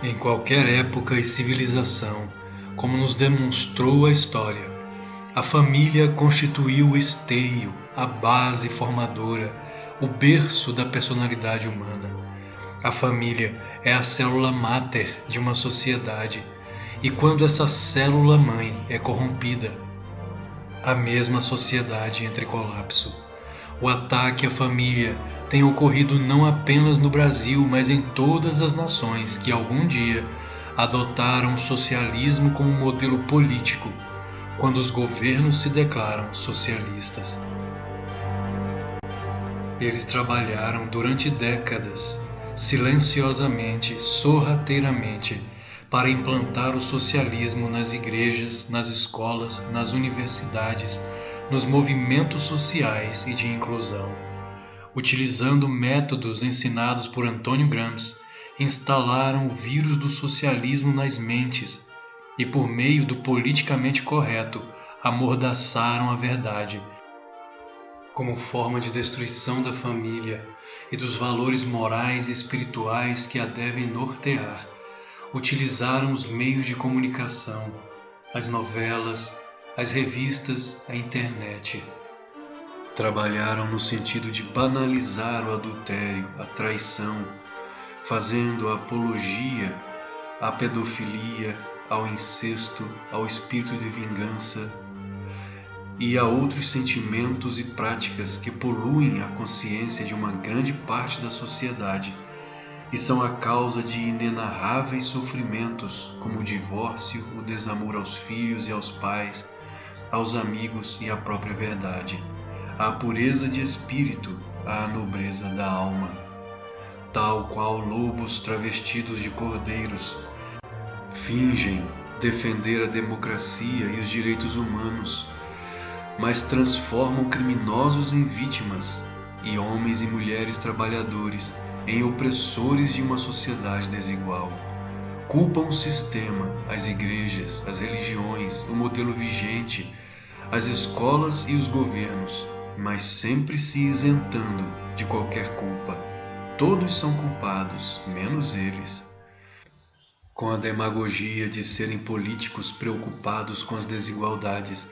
Em qualquer época e civilização, como nos demonstrou a história, a família constituiu o esteio, a base formadora, o berço da personalidade humana. A família é a célula máter de uma sociedade, e quando essa célula-mãe é corrompida, a mesma sociedade entra em colapso. O ataque à família tem ocorrido não apenas no Brasil, mas em todas as nações que algum dia adotaram o socialismo como modelo político, quando os governos se declaram socialistas. Eles trabalharam durante décadas, silenciosamente, sorrateiramente, para implantar o socialismo nas igrejas, nas escolas, nas universidades, nos movimentos sociais e de inclusão. Utilizando métodos ensinados por Antônio Gramsci, instalaram o vírus do socialismo nas mentes e, por meio do politicamente correto, amordaçaram a verdade, como forma de destruição da família e dos valores morais e espirituais que a devem nortear. Utilizaram os meios de comunicação, as novelas, as revistas, a internet. Trabalharam no sentido de banalizar o adultério, a traição, fazendo apologia à pedofilia, ao incesto, ao espírito de vingança e a outros sentimentos e práticas que poluem a consciência de uma grande parte da sociedade e são a causa de inenarráveis sofrimentos, como o divórcio, o desamor aos filhos e aos pais, aos amigos e à própria verdade, à pureza de espírito, à nobreza da alma. Tal qual lobos travestidos de cordeiros, fingem defender a democracia e os direitos humanos, mas transformam criminosos em vítimas e homens e mulheres trabalhadores em opressores de uma sociedade desigual. Culpam o sistema, as igrejas, as religiões, o modelo vigente, as escolas e os governos, mas sempre se isentando de qualquer culpa. Todos são culpados, menos eles. Com a demagogia de serem políticos preocupados com as desigualdades,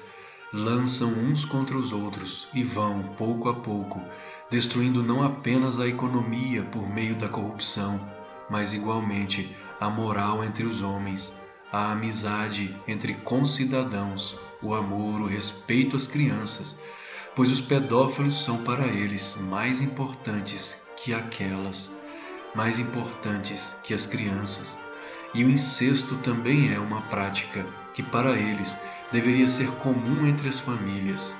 lançam uns contra os outros e vão, pouco a pouco, destruindo não apenas a economia por meio da corrupção, mas igualmente a moral entre os homens, a amizade entre concidadãos, o amor, o respeito às crianças, pois os pedófilos são para eles mais importantes que aquelas, mais importantes que as crianças. E o incesto também é uma prática que para eles deveria ser comum entre as famílias.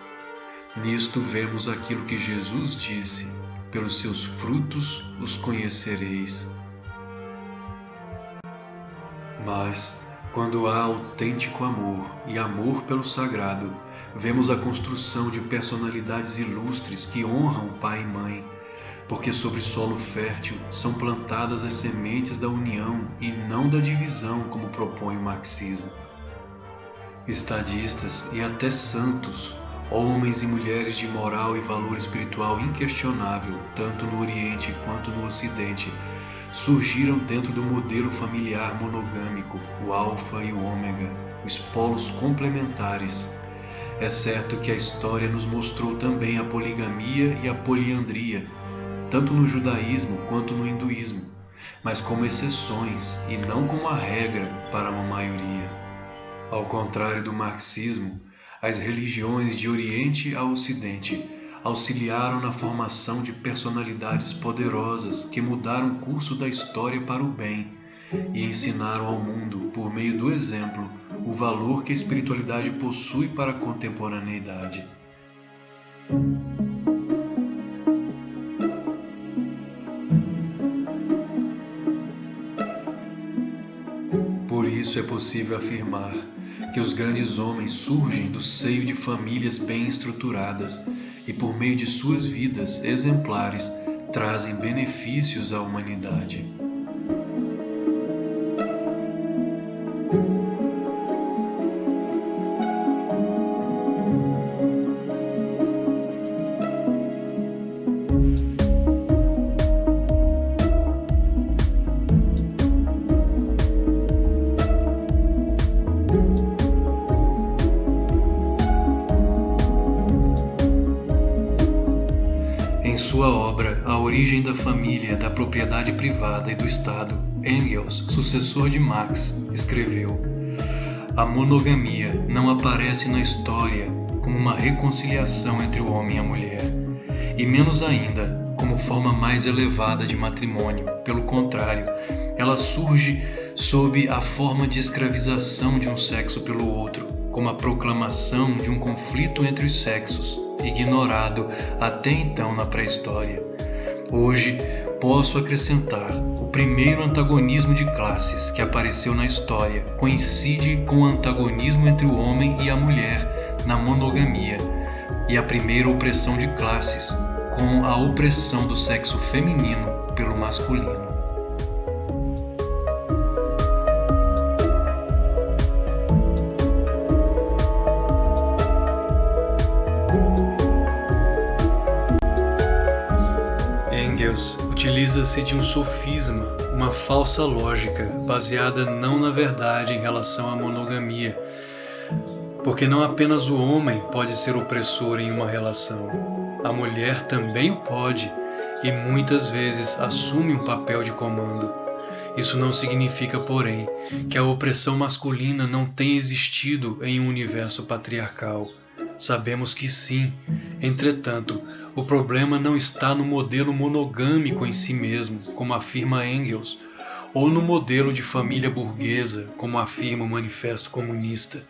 Nisto vemos aquilo que Jesus disse: pelos seus frutos os conhecereis. Mas, quando há autêntico amor e amor pelo sagrado, vemos a construção de personalidades ilustres que honram pai e mãe, porque sobre solo fértil são plantadas as sementes da união e não da divisão, como propõe o marxismo. Estadistas e até santos, homens e mulheres de moral e valor espiritual inquestionável, tanto no Oriente quanto no Ocidente, surgiram dentro do modelo familiar monogâmico, o alfa e o ômega, os polos complementares. É certo que a história nos mostrou também a poligamia e a poliandria, tanto no judaísmo quanto no hinduísmo, mas como exceções e não como a regra para uma maioria. Ao contrário do marxismo, as religiões de Oriente a Ocidente auxiliaram na formação de personalidades poderosas que mudaram o curso da história para o bem e ensinaram ao mundo, por meio do exemplo, o valor que a espiritualidade possui para a contemporaneidade. Por isso é possível afirmar que os grandes homens surgem do seio de famílias bem estruturadas e, por meio de suas vidas exemplares, trazem benefícios à humanidade. sua obra A Origem da Família, da Propriedade Privada e do Estado, Engels, sucessor de Marx, escreveu: a monogamia não aparece na história como uma reconciliação entre o homem e a mulher, e menos ainda como forma mais elevada de matrimônio. Pelo contrário, ela surge sob a forma de escravização de um sexo pelo outro, como a proclamação de um conflito entre os sexos, ignorado até então na pré-história. Hoje, posso acrescentar: o primeiro antagonismo de classes que apareceu na história coincide com o antagonismo entre o homem e a mulher na monogamia, e a primeira opressão de classes com a opressão do sexo feminino pelo masculino. Engels utiliza-se de um sofisma, uma falsa lógica, baseada não na verdade em relação à monogamia, porque não apenas o homem pode ser opressor em uma relação, a mulher também o pode e muitas vezes assume um papel de comando. Isso não significa, porém, que a opressão masculina não tenha existido em um universo patriarcal. Sabemos que sim. Entretanto, o problema não está no modelo monogâmico em si mesmo, como afirma Engels, ou no modelo de família burguesa, como afirma o Manifesto Comunista,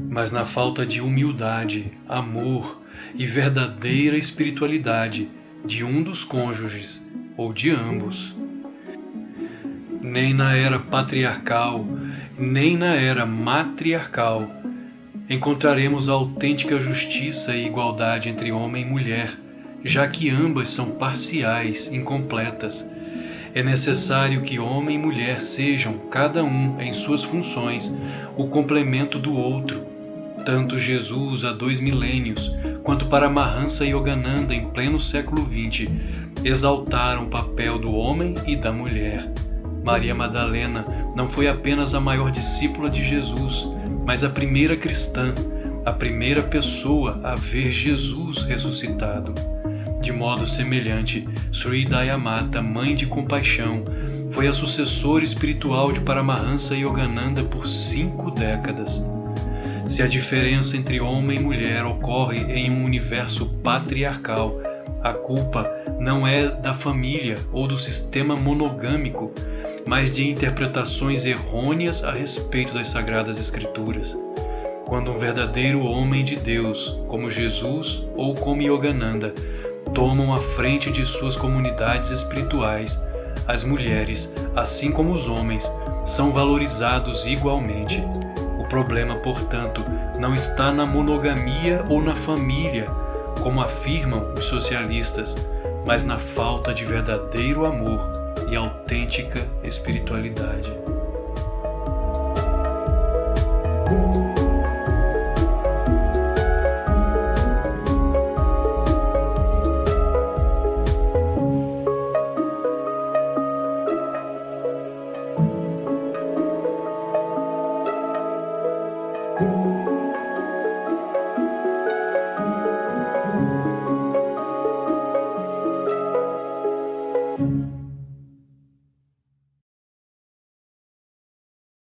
mas na falta de humildade, amor e verdadeira espiritualidade de um dos cônjuges ou de ambos. Nem na era patriarcal, nem na era matriarcal encontraremos a autêntica justiça e igualdade entre homem e mulher, já que ambas são parciais, incompletas. É necessário que homem e mulher sejam, cada um em suas funções, o complemento do outro. Tanto Jesus há 2 milênios, quanto Paramahansa Yogananda em pleno século XX, exaltaram o papel do homem e da mulher. Maria Madalena não foi apenas a maior discípula de Jesus, mas a primeira cristã, a primeira pessoa a ver Jesus ressuscitado. De modo semelhante, Sri Dayamata, mãe de compaixão, foi a sucessora espiritual de Paramahansa Yogananda por 5 décadas. Se a diferença entre homem e mulher ocorre em um universo patriarcal, a culpa não é da família ou do sistema monogâmico, mas de interpretações errôneas a respeito das Sagradas Escrituras. Quando um verdadeiro homem de Deus, como Jesus ou como Yogananda, tomam a frente de suas comunidades espirituais, as mulheres, assim como os homens, são valorizados igualmente. O problema, portanto, não está na monogamia ou na família, como afirmam os socialistas, mas na falta de verdadeiro amor e autêntica espiritualidade.